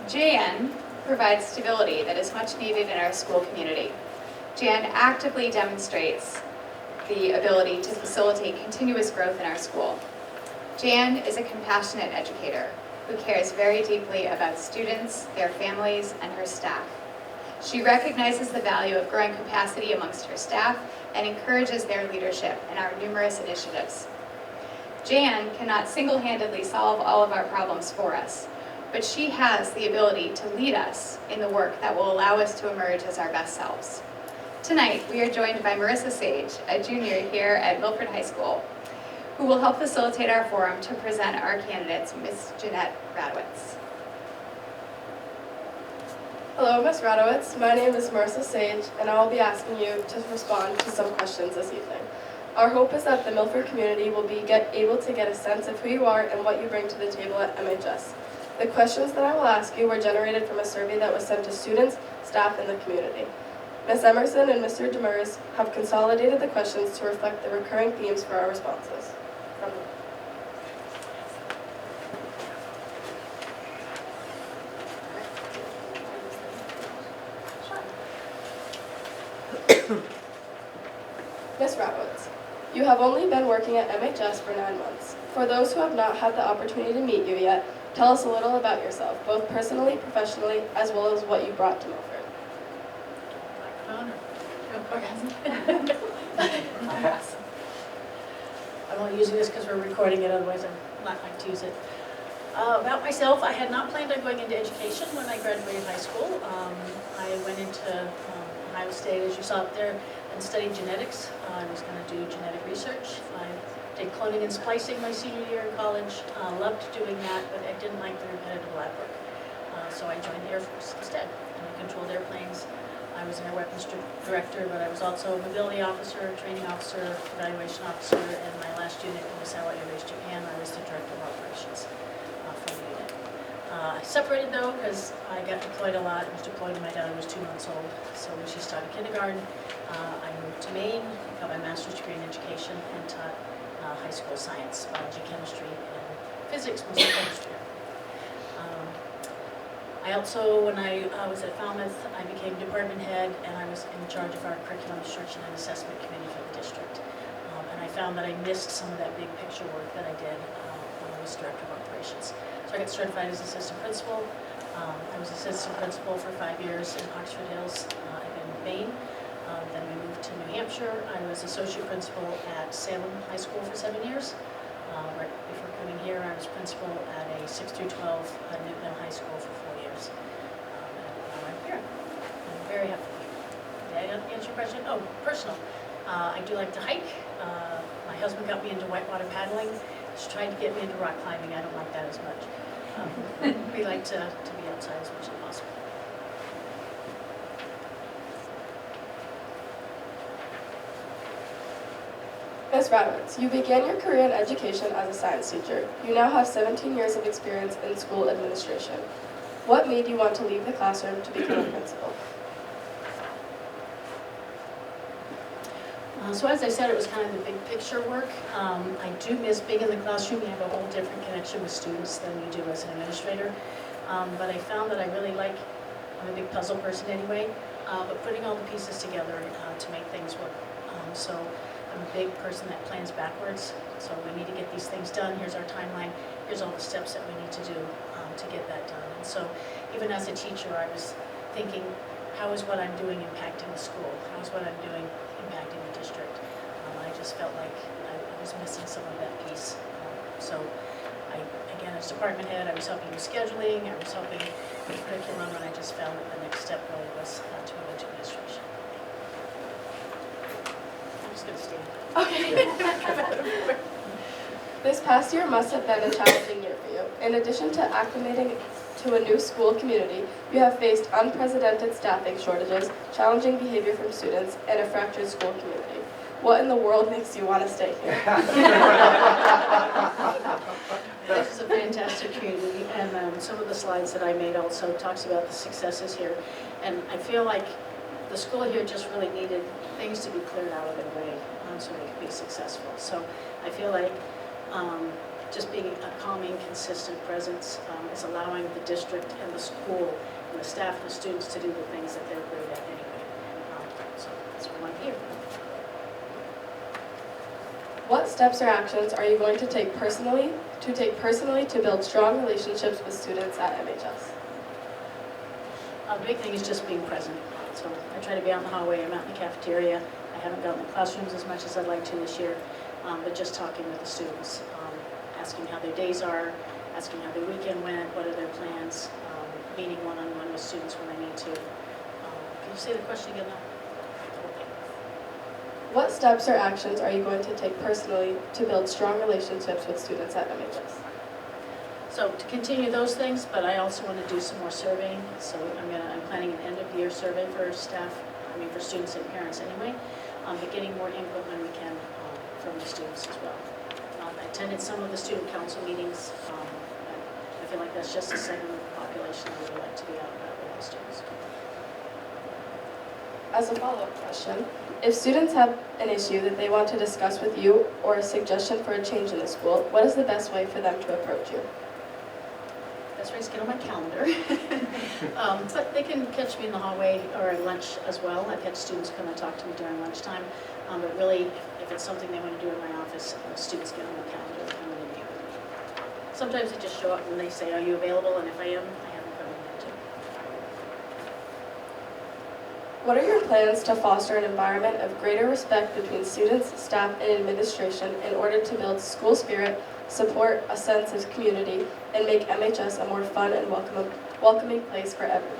Jan provides stability that is much needed in our school community. Jan actively demonstrates the ability to facilitate continuous growth in our school. Jan is a compassionate educator who cares very deeply about students, their families, and her staff. She recognizes the value of growing capacity amongst her staff and encourages their leadership in our numerous initiatives. Jan cannot single-handedly solve all of our problems for us, but she has the ability to lead us in the work that will allow us to emerge as our best selves. Tonight, we are joined by Marissa Sage, a junior here at Milford High School, who will help facilitate our forum to present our candidates, Ms. Jeanette Radowicz. Hello, Ms. Radowicz. My name is Marissa Sage, and I will be asking you to respond to some questions this evening. Our hope is that the Milford community will be able to get a sense of who you are and what you bring to the table at MHS. The questions that I will ask you were generated from a survey that was sent to students, staff, and the community. Ms. Emerson and Mr. Demers have consolidated the questions to reflect the recurring themes for our responses. Ms. Radowicz, you have only been working at MHS for 9 months. For those who have not had the opportunity to meet you yet, tell us a little about yourself, both personally, professionally, as well as what you brought to Milford. I'm only using this because we're recording it, otherwise I'm not going to use it. About myself, I had not planned on going into education when I graduated high school. I went into Ohio State, as you saw up there, and studied genetics. I was going to do genetic research. I did cloning and splicing my senior year in college. Loved doing that, but I didn't like the repetitive lab work. So I joined the Air Force instead, and I controlled airplanes. I was an air weapons director, but I was also a mobility officer, training officer, evaluation officer, and my last unit in was Air Base Japan. I was the director of operations for the unit. I separated though because I got deployed a lot. I was deployed when my daughter was 2 months old. So when she started kindergarten, I moved to Maine, got my master's degree in education, and taught high school science, biology, chemistry, and physics, mostly chemistry. I also, when I was at Falmouth, I became department head, and I was in charge of our curriculum instruction and assessment committee for the district. And I found that I missed some of that big picture work that I did when I was director of operations. So I got certified as assistant principal. I was assistant principal for 5 years in Oxford Hills in Maine. Then we moved to New Hampshire. I was associate principal at Salem High School for 7 years. Right before coming here, I was principal at a 6 through 12 Newton High School for 4 years. And now I'm here. I'm very happy to be here. Did I answer your question? Oh, personal. I do like to hike. My husband got me into whitewater paddling. He's tried to get me into rock climbing. I don't like that as much. We like to be outside as much as possible. Ms. Radowicz, you began your career in education as a science teacher. You now have 17 years of experience in school administration. What made you want to leave the classroom to become a principal? So as I said, it was kind of the big picture work. I do miss being in the classroom. You have a whole different connection with students than you do as an administrator. But I found that I really like, I'm a big puzzle person anyway, but putting all the pieces together to make things work. So I'm a big person that plans backwards. So we need to get these things done. Here's our timeline. Here's all the steps that we need to do to get that done. And so even as a teacher, I was thinking, how is what I'm doing impacting the school? How is what I'm doing impacting the district? I just felt like I was missing some of that piece. So again, as department head, I was helping with scheduling, I was helping with curriculum, and I just found that the next step really was to move into administration. I'm just going to stand. Okay. This past year must have been a challenging year for you. In addition to acclimating to a new school community, you have faced unprecedented staffing shortages, challenging behavior from students, and a fractured school community. What in the world makes you want to stay here? This is a fantastic community, and some of the slides that I made also talks about the successes here. And I feel like the school here just really needed things to be cleared out of their way so they could be successful. So I feel like just being a calming, consistent presence is allowing the district and the school and the staff and the students to do the things that they're great at anyway. So that's why I'm here. What steps or actions are you going to take personally to build strong relationships with students at MHS? The big thing is just being present. So I try to be out in the hallway, I'm out in the cafeteria. I haven't gotten in the classrooms as much as I'd like to this year, but just talking with the students, asking how their days are, asking how their weekend went, what are their plans, meeting one-on-one with students when I need to. Can you say the question again now? What steps or actions are you going to take personally to build strong relationships with students at MHS? So to continue those things, but I also want to do some more surveying. So I'm planning an end-of-year survey for staff, for students and parents anyway, but getting more input when we can from the students as well. I attended some of the student council meetings. I feel like that's just a segment of the population that we would like to be out about with the students. As a follow-up question, if students have an issue that they want to discuss with you or a suggestion for a change in the school, what is the best way for them to approach you? Best way is get on my calendar. But they can catch me in the hallway or at lunch as well. I've had students come and talk to me during lunchtime. But really, if it's something they want to do in my office, students get on the calendar and come in and meet with me. Sometimes they just show up and they say, are you available? And if I am, I have them coming in too. What are your plans to foster an environment of greater respect between students, staff, and administration in order to build school spirit, support a sense of community, and make MHS a more fun and welcoming place for everyone?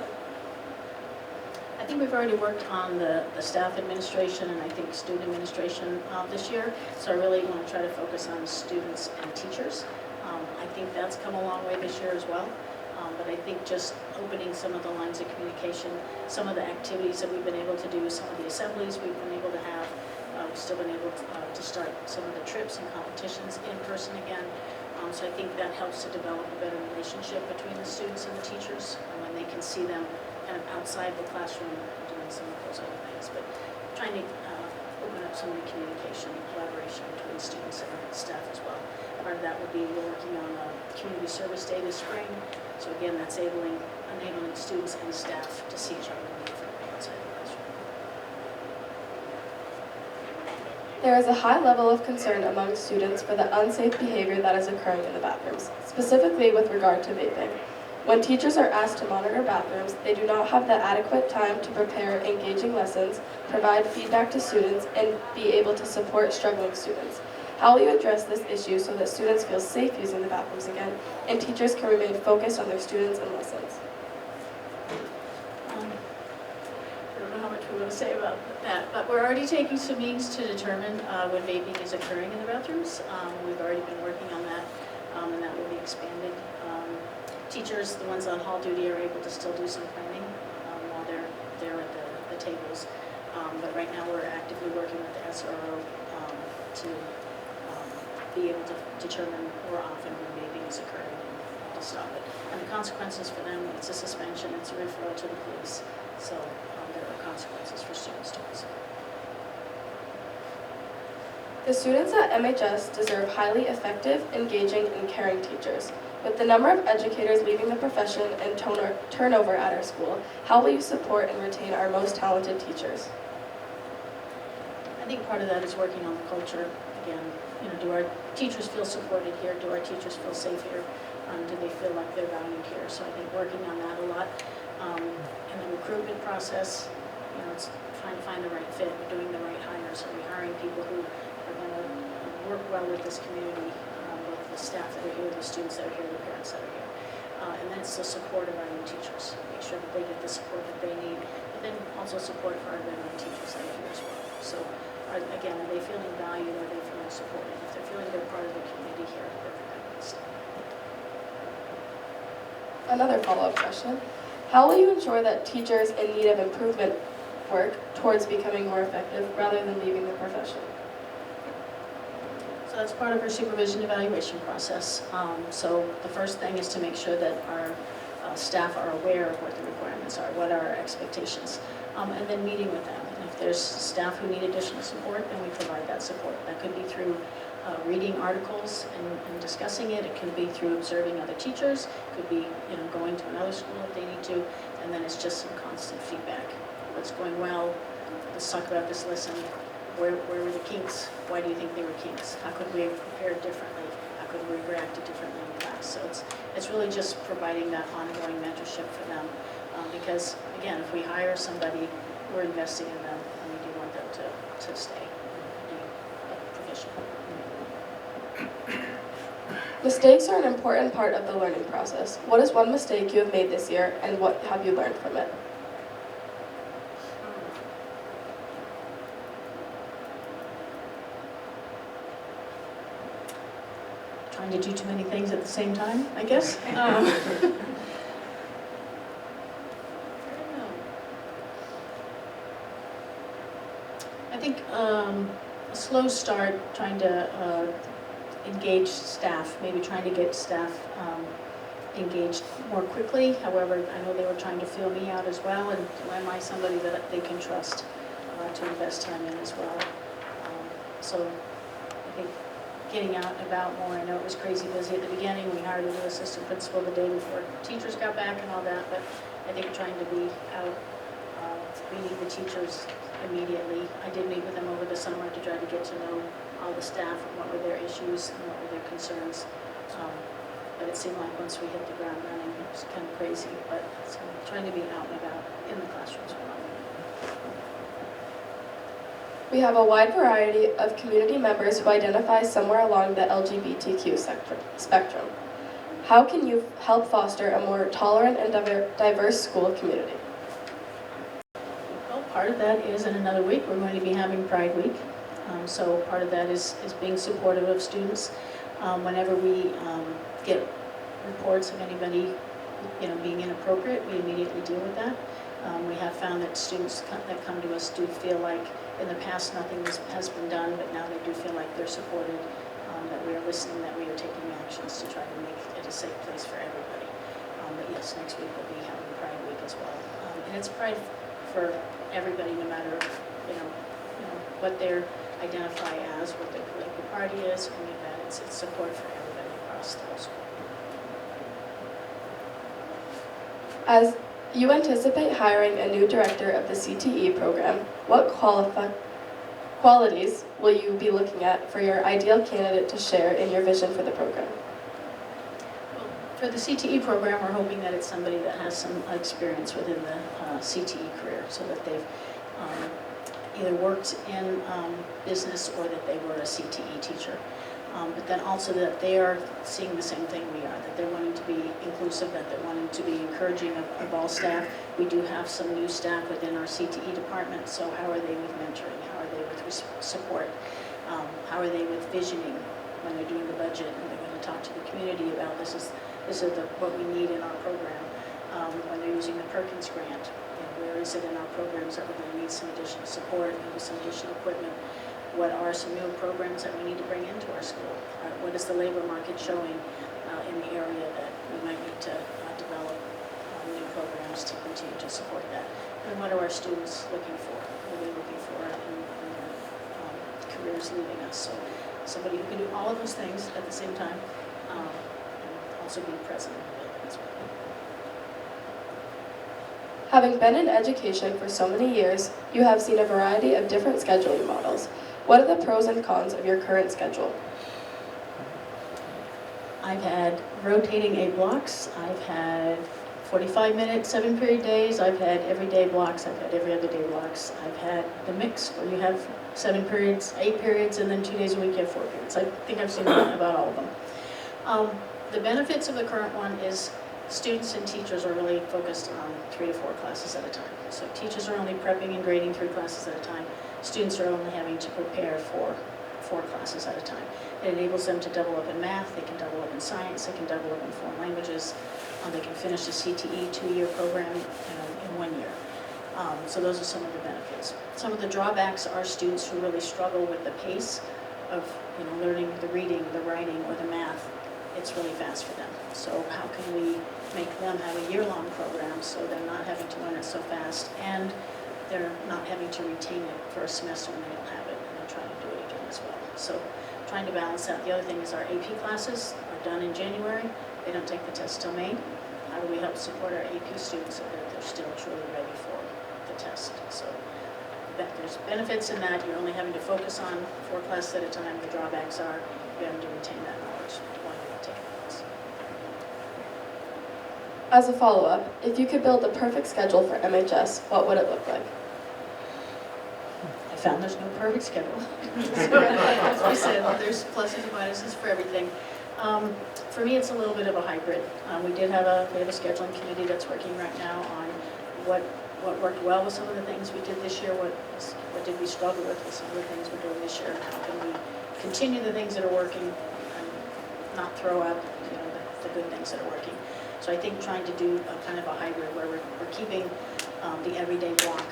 I think we've already worked on the staff administration and I think student administration this year. So I really want to try to focus on students and teachers. I think that's come a long way this year as well. But I think just opening some of the lines of communication, some of the activities that we've been able to do, some of the assemblies we've been able to have, we've still been able to start some of the trips and competitions in person again. So I think that helps to develop a better relationship between the students and the teachers when they can see them kind of outside the classroom doing some of those other things. But trying to open up some of the communication and collaboration between students and staff as well. Part of that would be we're working on a community service day this spring. So again, that's enabling students and staff to see each other from outside the classroom. There is a high level of concern among students for the unsafe behavior that is occurring in the bathrooms, specifically with regard to vaping. When teachers are asked to monitor bathrooms, they do not have the adequate time to prepare engaging lessons, provide feedback to students, and be able to support struggling students. How will you address this issue so that students feel safe using the bathrooms again, and teachers can remain focused on their students and lessons? I don't know how much we want to say about that, but we're already taking some means to determine when vaping is occurring in the bathrooms. We've already been working on that, and that will be expanded. Teachers, the ones on hall duty, are able to still do some planning while they're there at the tables. But right now we're actively working with the SRO to be able to determine more often when vaping is occurring and to stop it. And the consequences for them, it's a suspension, it's a referral to the police. So there are consequences for students too. The students at MHS deserve highly effective, engaging, and caring teachers. With the number of educators leaving the profession and turnover at our school, how will you support and retain our most talented teachers? I think part of that is working on the culture. Again, do our teachers feel supported here? Do our teachers feel safe here? Do they feel like they're valued here? So I think working on that a lot. In the recruitment process, it's trying to find the right fit, doing the right hires. Are we hiring people who are going to work well with this community, both the staff that are here, the students that are here, the parents that are here? And then it's the support of our new teachers. Make sure that they get the support that they need, but then also support for our veteran teachers that are here as well. So again, are they feeling valued? Are they feeling supported? If they're feeling they're part of the community here, they're going to stay. Another follow-up question. How will you ensure that teachers in need of improvement work towards becoming more effective rather than leaving the profession? So that's part of our supervision evaluation process. So the first thing is to make sure that our staff are aware of what the requirements are, what are our expectations, and then meeting with them. And if there's staff who need additional support, then we provide that support. That could be through reading articles and discussing it. It could be through observing other teachers. It could be, going to another school if they need to. And then it's just some constant feedback. What's going well? Let's talk about this lesson. Where were the kinks? Why do you think they were kinks? How could we have prepared differently? How could we have reacted differently in class? So it's really just providing that ongoing mentorship for them. Because again, if we hire somebody, we're investing in them, and we do want them to stay and be proficient. Mistakes are an important part of the learning process. What is one mistake you have made this year, and what have you learned from it? Trying to do too many things at the same time, I guess. I think a slow start, trying to engage staff, maybe trying to get staff engaged more quickly. However, I know they were trying to feel me out as well, and am I somebody that they can trust to invest time in as well. So I think getting out and about more. I know it was crazy busy at the beginning. We hired a new assistant principal the day before teachers got back and all that, but I think trying to be out, we need the teachers immediately. I did meet with them over the summer to try to get to know all the staff and what were their issues and what were their concerns. But it seemed like once we hit the ground running, it was kind of crazy, but so trying to be out and about in the classrooms. We have a wide variety of community members who identify somewhere along the LGBTQ spectrum. How can you help foster a more tolerant and diverse school community? Well, part of that is in another week, we're going to be having Pride Week. So part of that is being supportive of students. Whenever we get reports of anybody being inappropriate, we immediately deal with that. We have found that students that come to us do feel like in the past nothing has been done, but now they do feel like they're supported, that we are listening, that we are taking actions to try to make it a safe place for everybody. But yes, next week we'll be having Pride Week as well. And it's Pride for everybody, no matter what they identify as, what their political party is, or any of that. It's support for everybody across the whole school. As you anticipate hiring a new director of the CTE program, what qualities will you be looking at for your ideal candidate to share in your vision for the program? Well, for the CTE program, we're hoping that it's somebody that has some experience within the CTE career, so that they've either worked in business or that they were a CTE teacher. But then also that they are seeing the same thing we are, that they're wanting to be inclusive, that they're wanting to be encouraging of all staff. We do have some new staff within our CTE department, so how are they with mentoring? How are they with support? How are they with visioning when they're doing the budget and they're going to talk to the community about this is what we need in our program. When they're using the Perkins grant, where is it in our programs that we're going to need some additional support, maybe some additional equipment? What are some new programs that we need to bring into our school? What is the labor market showing in the area that we might need to develop new programs to continue to support that? And what are our students looking for? What are they looking for in their careers leaving us? So somebody who can do all of those things at the same time and also be present in the building as well. Having been in education for so many years, you have seen a variety of different scheduling models. What are the pros and cons of your current schedule? I've had rotating 8 blocks. I've had 45-minute, 7-period days. I've had everyday blocks. I've had every other day blocks. I've had the mix where you have 7 periods, 8 periods, and then 2 days a week you have 4 periods. I think I've seen about all of them. The benefits of the current one is students and teachers are really focused on 3 to 4 classes at a time. So teachers are only prepping and grading 3 classes at a time. Students are only having to prepare for 4 classes at a time. It enables them to double up in math, they can double up in science, they can double up in foreign languages, they can finish the CTE 2-year program in 1 year. So those are some of the benefits. Some of the drawbacks are students who really struggle with the pace of learning the reading, the writing, or the math. It's really fast for them. So how can we make them have a year-long program so they're not having to learn it so fast and they're not having to retain it for a semester when they don't have it and they're trying to do it again as well. So trying to balance that. The other thing is our AP classes are done in January. They don't take the test till May. How do we help support our AP students so that they're still truly ready for the test? So there's benefits in that. You're only having to focus on 4 classes at a time. The drawbacks are you're having to retain that knowledge while you're taking class. As a follow-up, if you could build the perfect schedule for MHS, what would it look like? I found there's no perfect schedule. So, as we said, there's pluses and minuses for everything. For me, it's a little bit of a hybrid. We have a scheduling committee that's working right now on what worked well with some of the things we did this year, what did we struggle with some of the things we're doing this year, and how can we continue the things that are working and not throw out the good things that are working. So I think trying to do a kind of a hybrid where we're keeping the everyday block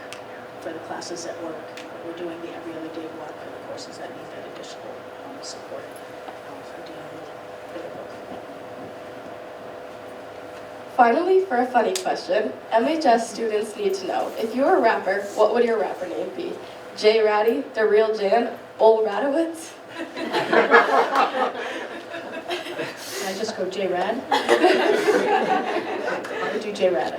for the classes at work. We're doing the every other day block for the courses that need that additional support for dealing with the book. Finally, for a funny question, MHS students need to know, if you were a rapper, what would your rapper name be? J. Ratty, The Real Jan, Ol' Radowicz? Can I just go J-Rad? I would do J-Rad. I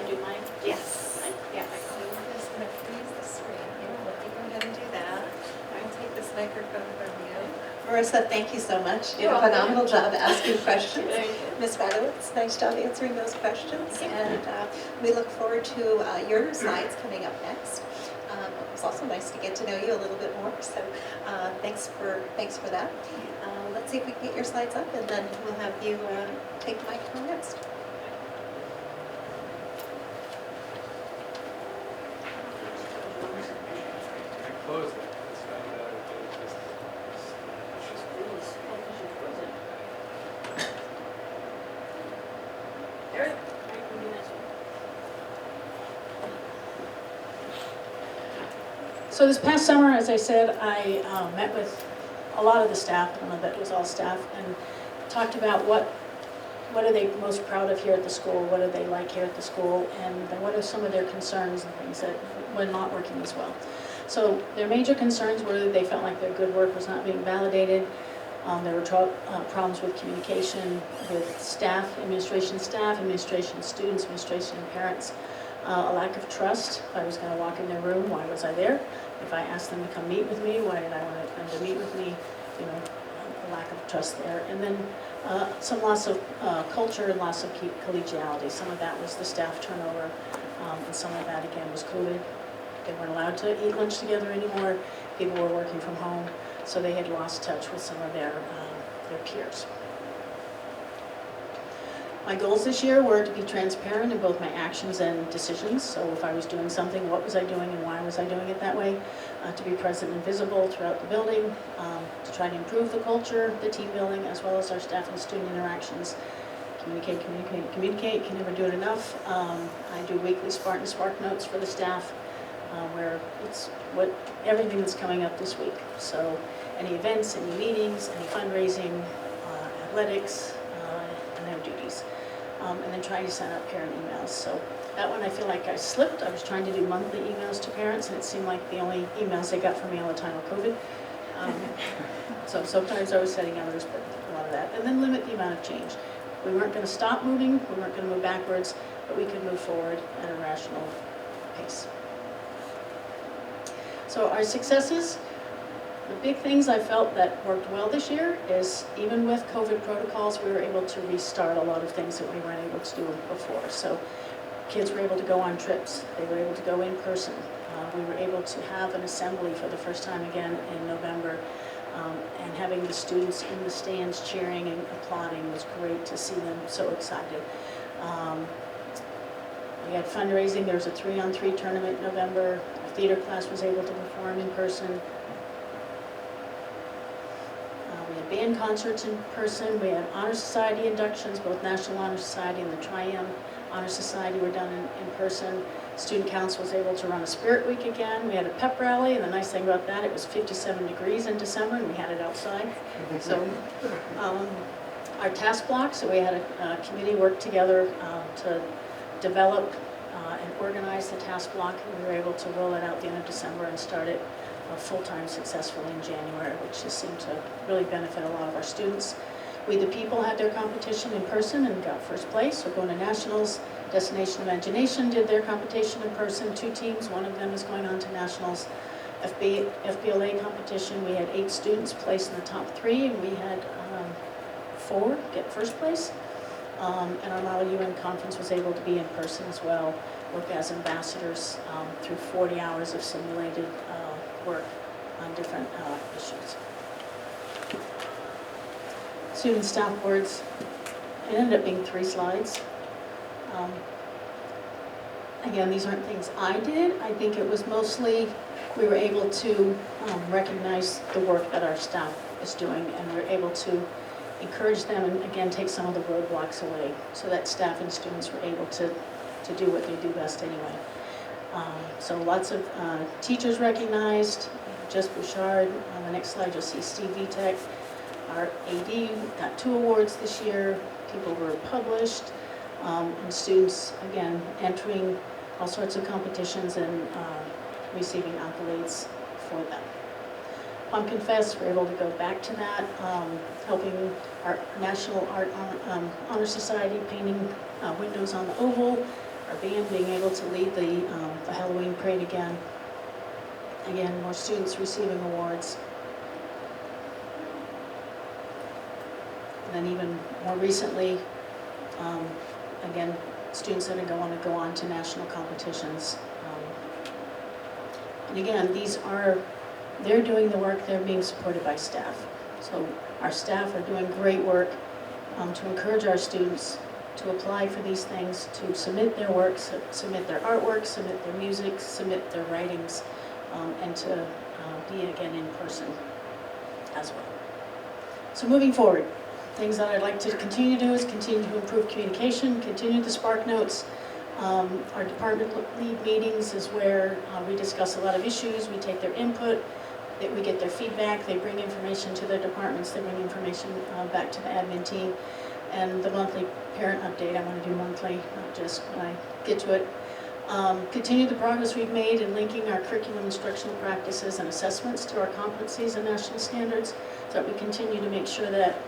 do mine? Yes. Yeah. I'm just going to freeze the screen here. Let me go ahead and do that. I'll take this microphone from you. Marissa, thank you so much. You did a phenomenal job asking questions. Ms. Radowicz, nice job answering those questions. And we look forward to your slides coming up next. It was also nice to get to know you a little bit more, so thanks for that. Let's see if we can get your slides up, and then we'll have you take the microphone next. Close it. Let's find out if it just- So this past summer, as I said, I met with a lot of the staff, I don't know if it was all staff, and talked about what are they most proud of here at the school, what do they like here at the school, and then what are some of their concerns and things that were not working as well. So their major concerns were that they felt like their good work was not being validated. There were problems with communication with staff, administration students, administration and parents. A lack of trust. If I was going to walk in their room, why was I there? If I asked them to come meet with me, why did I want them to meet with me? You know, a lack of trust there. And then some loss of culture and loss of collegiality. Some of that was the staff turnover, and some of that, again, was COVID. They weren't allowed to eat lunch together anymore. People were working from home, so they had lost touch with some of their peers. My goals this year were to be transparent in both my actions and decisions. So if I was doing something, what was I doing and why was I doing it that way? To be present and visible throughout the building, to try to improve the culture, the team building, as well as our staff and student interactions. Communicate, can never do it enough. I do weekly Spartan Spark notes for the staff, where it's everything that's coming up this week. So any events, any meetings, any fundraising, athletics, and their duties. And then trying to send out parent emails. So that one I feel like I slipped. I was trying to do monthly emails to parents, and it seemed like the only emails they got from me all the time were COVID. So sometimes I was sending others, but a lot of that. And then limit the amount of change. We weren't going to stop moving, we weren't going to move backwards, but we could move forward at a rational pace. So our successes, the big things I felt that worked well this year is even with COVID protocols, we were able to restart a lot of things that we weren't able to do before. So kids were able to go on trips, they were able to go in person. We were able to have an assembly for the first time again in November, and having the students in the stands cheering and applauding was great to see them so excited. We had fundraising. There was a 3-on-3 tournament in November. Our theater class was able to perform in person. We had band concerts in person. We had Honor Society inductions, both National Honor Society and the Tri-M Honor Society were done in person. Student Council was able to run a Spirit Week again. We had a pep rally, and the nice thing about that, it was 57 degrees in December, and we had it outside. So our task block, so we had a committee work together to develop and organize the task block, and we were able to roll it out at the end of December and start it full-time successfully in January, which just seemed to really benefit a lot of our students. We the People had their competition in person and got first place. We're going to nationals. Destination Imagination did their competition in person, 2 teams. One of them is going on to nationals. FBLA competition, we had 8 students place in the top 3, and we had 4 get first place. And our Model UN conference was able to be in person as well, work as ambassadors through 40 hours of simulated work on different issues. Student staff boards, it ended up being 3 slides. Again, these aren't things I did. I think it was mostly we were able to recognize the work that our staff is doing, and we're able to encourage them and again take some of the roadblocks away so that staff and students were able to do what they do best anyway. So lots of teachers recognized. Jess Bouchard, on the next slide you'll see Steve Vitek. Our AD got 2 awards this year. People were published. And students, again, entering all sorts of competitions and receiving accolades for them. Pumpkin Fest, we're able to go back to that, helping our National Art Honor Society painting windows on the Oval, our band being able to lead the Halloween parade again. Again, more students receiving awards. And then even more recently, again, students that are going to go on to national competitions. And again, they're doing the work, they're being supported by staff. So our staff are doing great work to encourage our students to apply for these things, to submit their work, submit their artwork, submit their music, submit their writings, and to be again in person as well. So moving forward, things that I'd like to continue to do is continue to improve communication, continue the Spark Notes. Our department lead meetings is where we discuss a lot of issues, we take their input, we get their feedback, they bring information to their departments, they bring information back to the admin team. And the monthly parent update, I want to do monthly, not just when I get to it. Continue the progress we've made in linking our curriculum instructional practices and assessments to our competencies and national standards, so that we continue to make sure that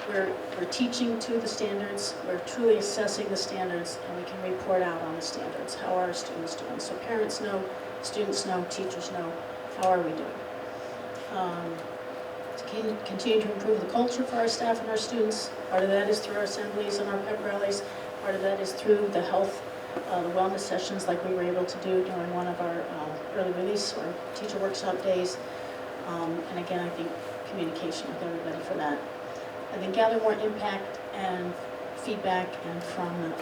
we're teaching to the standards, we're truly assessing the standards, and we can report out on the standards. How are our students doing? So parents know, students know, teachers know, how are we doing? To continue to improve the culture for our staff and our students. Part of that is through our assemblies and our pep rallies. Part of that is through the health, the wellness sessions like we were able to do during one of our early release or teacher workshop days. And again, I think communication with everybody for that. I think gather more impact and feedback and from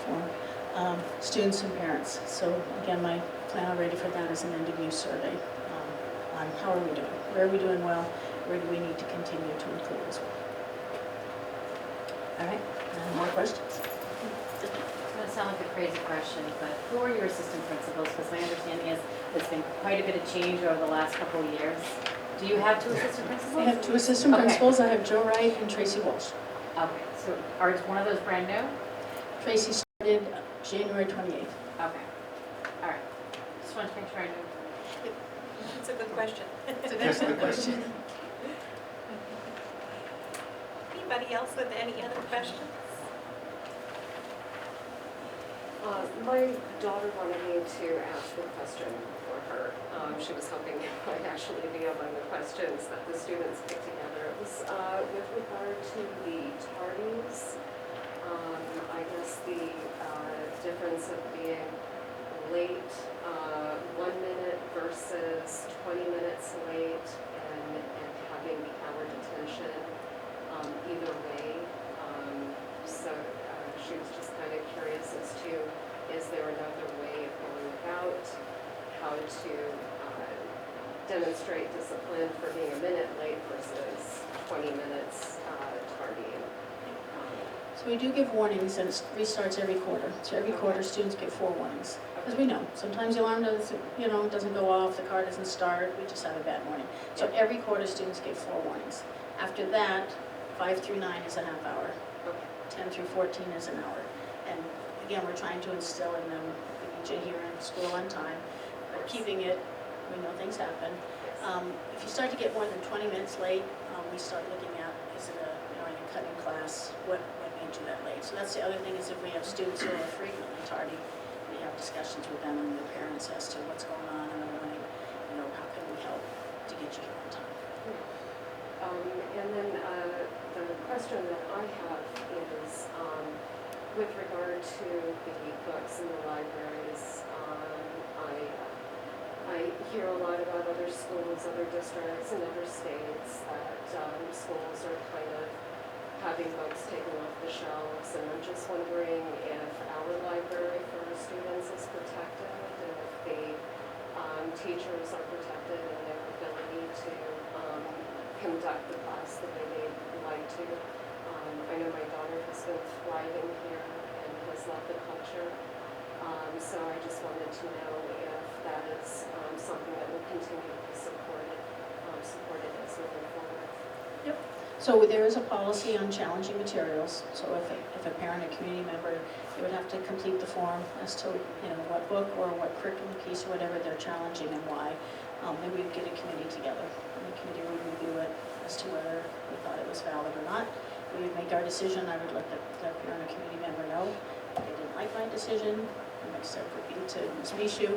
students and parents. So again, my plan already for that is an end-of-use survey on how are we doing, where are we doing well, where do we need to continue to improve as well. All right, more questions? It's going to sound like a crazy question, but who are your assistant principals? Because my understanding is there's been quite a bit of change over the last couple of years. Do you have 2 assistant principals? I have 2 assistant principals. I have Joe Wright and Tracy Walsh. Okay, so is one of those brand new? Tracy started January 28th. Okay, all right. Just wanted to make sure I knew. That's a good question. It's an excellent question. Anybody else with any other questions? My daughter wanted me to ask a question for her. She was hoping I'd actually be among the questions that the students put together. It was with regard to the tardies. I guess the difference of being late 1 minute versus 20 minutes late and having the hour detention either way. So she was just kind of curious as to, is there another way of going about how to demonstrate discipline for being a minute late versus 20 minutes tardy? So we do give warnings, and it restarts every quarter. So every quarter, students get 4 warnings. Because we know, sometimes the alarm doesn't go off, the car doesn't start, we just have a bad morning. So every quarter, students get 4 warnings. After that, 5 through 9 is a half hour. 10 through 14 is an hour. And again, we're trying to instill in them, we need you here in school on time, but keeping it, we know things happen. If you start to get more than 20 minutes late, we start looking at, is it are you cutting class? What made you that late? So that's the other thing, is if we have students who are frequently tardy, we have discussions with them and their parents as to what's going on in the morning, how can we help to get you here on time? And then the question that I have is with regard to the books in the libraries. I hear a lot about other schools, other districts, and other states that schools are kind of having books taken off the shelves, and I'm just wondering if our library for our students is protected, if the teachers are protected in their ability to conduct the class the way they'd like to. I know my daughter has been thriving here and has loved the culture, so I just wanted to know if that is something that will continue to be supported as we go forward. Yep. So there is a policy on challenging materials. So if a parent or community member, they would have to complete the form as to what book or what curriculum piece or whatever they're challenging and why. Then we'd get a committee together, and the committee would review it as to whether we thought it was valid or not. We would make our decision. I would let the parent or community member know if they didn't like my decision. The next step would be to Ms. Mishu.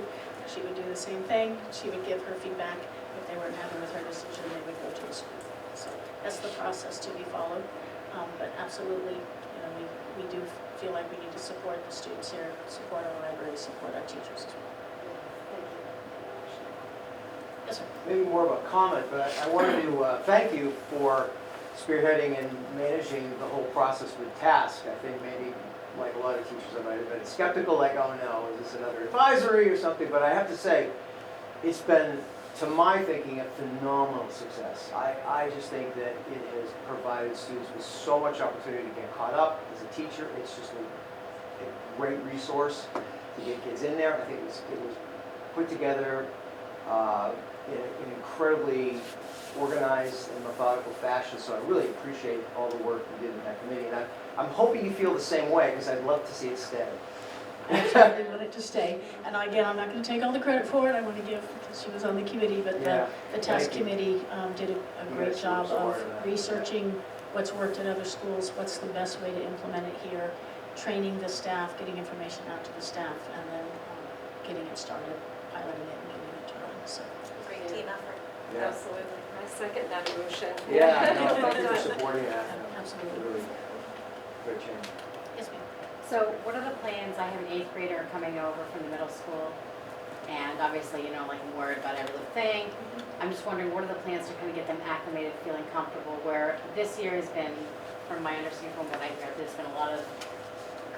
She would do the same thing. She would give her feedback. If they weren't happy with her decision, they would go to the school. So that's the process to be followed. But absolutely, we do feel like we need to support the students here, support our library, support our teachers as well. Yes, sir. Maybe more of a comment, but I wanted to thank you for spearheading and managing the whole process with TASK. I think maybe, like a lot of teachers, I might have been skeptical, like, oh no, is this another advisory or something? But I have to say, it's been, to my thinking, a phenomenal success. I just think that it has provided students with so much opportunity to get caught up. As a teacher, it's just a great resource to get kids in there. I think it was put together in an incredibly organized and methodical fashion, so I really appreciate all the work you did in that committee. And I'm hoping you feel the same way, because I'd love to see it stay. I absolutely want it to stay. And again, I'm not going to take all the credit for it. I want to give, because she was on the committee, but the task committee did a great job of researching what's worked in other schools, what's the best way to implement it here, training the staff, getting information out to the staff, and then getting it started, piloting it, and getting it to run. So. Great team effort. Yeah. Absolutely. I second that emotion. Yeah, no, thank you for supporting that. Absolutely. Really good change. Yes, ma'am. So what are the plans? I have an 8th grader coming over from the middle school, and obviously, like I'm worried about every little thing. I'm just wondering, what are the plans to kind of get them acclimated, feeling comfortable, where this year has been, from my understanding from what I heard, there's been a lot of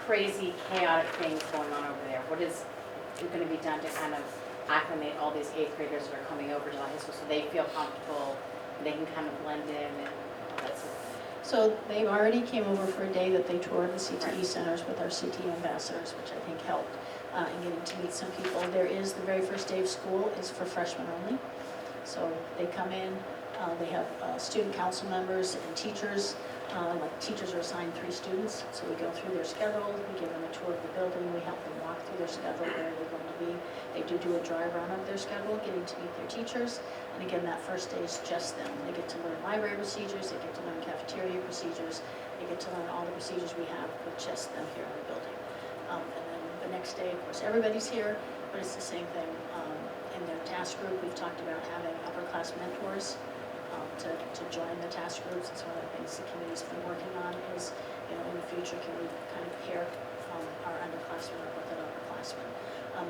crazy, chaotic things going on over there. What is going to be done to kind of acclimate all these 8th graders that are coming over to the high school so they feel comfortable, and they can kind of blend in and all that sort of thing? So they already came over for a day that they toured the CTE centers with our CTE ambassadors, which I think helped in getting to meet some people. There is the very first day of school is for freshmen only. So they come in, they have student council members and teachers. Like teachers are assigned 3 students, so we go through their schedule, we give them a tour of the building, we help them walk through their schedule, where they're going to be. They do a dry run of their schedule, getting to meet their teachers. And again, that first day is just them. They get to learn library procedures, they get to learn cafeteria procedures, they get to learn all the procedures we have with just them here in the building. And then the next day, of course, everybody's here, but it's the same thing. In their task group, we've talked about having upper class mentors to join the task groups. It's one of the things the committee's been working on is, in the future, can we kind of pair our underclassmen up with an upperclassman.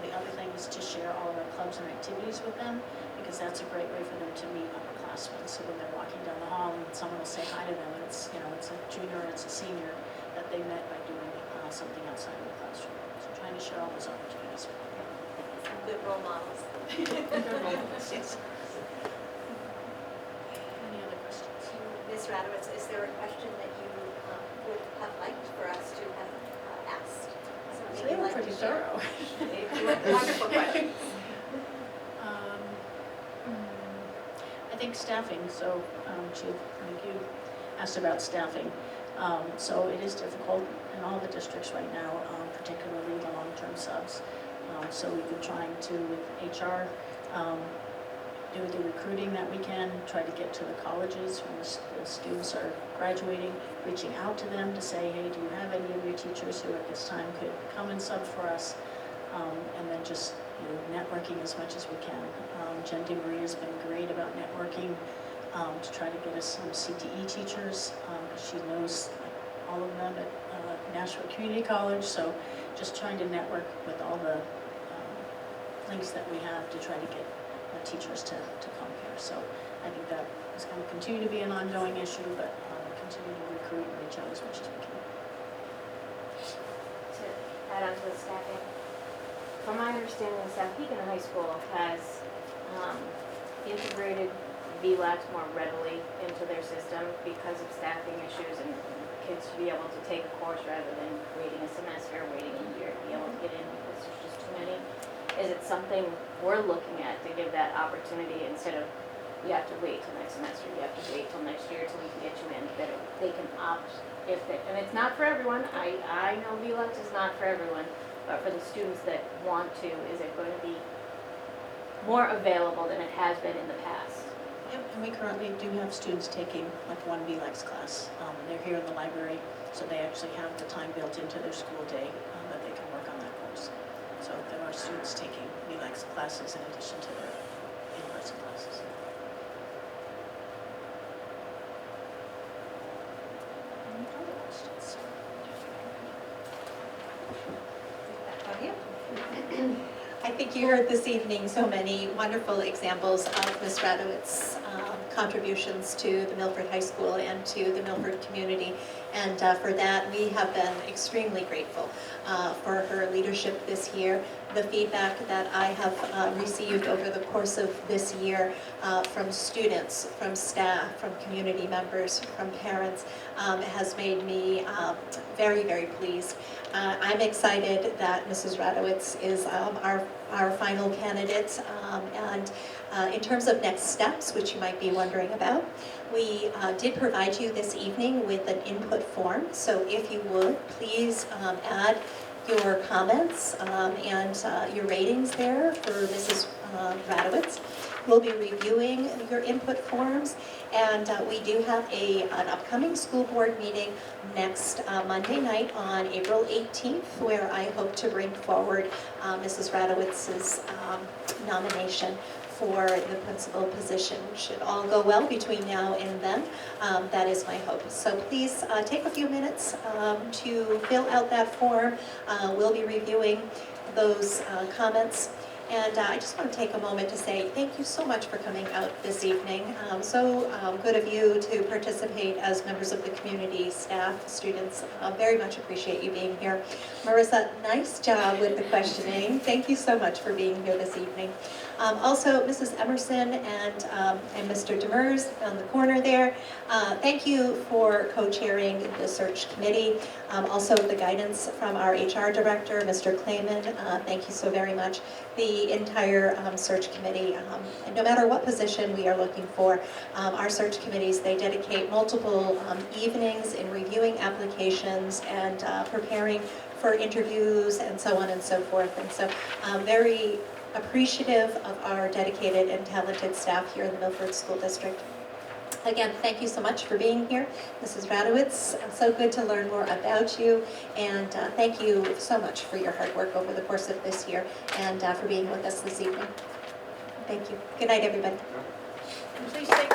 The other thing is to share all of our clubs and activities with them, because that's a great way for them to meet upperclassmen. So when they're walking down the hall and someone will say hi to them, and it's a junior or it's a senior that they met by doing something outside of the classroom. So trying to share all those opportunities with them. Good role models. Yes. Any other questions? Ms. Radowicz, is there a question that you would have liked for Actually, were pretty thorough. Wonderful question. I think staffing, so, Chief, I think you asked about staffing. So it is difficult in all the districts right now, particularly the long-term subs. So we've been trying to, with HR, do the recruiting that we can, try to get to the colleges when the students are graduating, reaching out to them to say, hey, do you have any of your teachers who at this time could come and sub for us? And then just networking as much as we can. Jen DeMarie has been great about networking to try to get us some CTE teachers. She knows all of them at Nashville Community College, so just trying to network with all the links that we have to try to get teachers to come here. So I think that is going to continue to be an ongoing issue, but continue to recruit and reach out as much as we can. To add on to the staffing, from my understanding, South Pekin High School has integrated VLAX more readily into their system because of staffing issues and kids to be able to take a course rather than waiting a semester, waiting a year to be able to get in because there's just too many. Is it something we're looking at to give that opportunity instead of you have to wait till next semester, you have to wait till next year till we can get you in, that they can opt if they, and it's not for everyone, I know VLUX is not for everyone, but for the students that want to, is it going to be more available than it has been in the past? Yep, and we currently do have students taking like one VLEX class. They're here in the library, so they actually have the time built into their school day that they can work on that course. So there are students taking VLEX classes in addition to their in-person classes. Any other questions? I think you heard this evening so many wonderful examples of Ms. Radowicz's contributions to the Milford High School and to the Milford community. And for that, we have been extremely grateful for her leadership this year. The feedback that I have received over the course of this year from students, from staff, from community members, from parents has made me very, very pleased. I'm excited that Mrs. Radowicz is our final candidate. And in terms of next steps, which you might be wondering about, we did provide you this evening with an input form. So if you would, please add your comments and your ratings there for Mrs. Radowicz. We'll be reviewing your input forms, and we do have an upcoming school board meeting next Monday night on April 18th, where I hope to bring forward Mrs. Radowicz's nomination for the principal position. Should all go well between now and then. That is my hope. So please take a few minutes to fill out that form. We'll be reviewing those comments. And I just want to take a moment to say thank you so much for coming out this evening. So good of you to participate as members of the community, staff, students. Very much appreciate you being here. Marissa, nice job with the questioning. Thank you so much for being here this evening. Also, Mrs. Emerson and Mr. Demers on the corner there. Thank you for co-chairing the search committee. Also, the guidance from our HR director, Mr. Clayman. Thank you so very much. The entire search committee, and no matter what position we are looking for, our search committees, they dedicate multiple evenings in reviewing applications and preparing for interviews and so on and so forth. And so very appreciative of our dedicated and talented staff here in the Milford School District. Again, thank you so much for being here, Mrs. Radowicz. So good to learn more about you, and thank you so much for your hard work over the course of this year and for being with us this evening. Thank you. Good night, everybody. And please take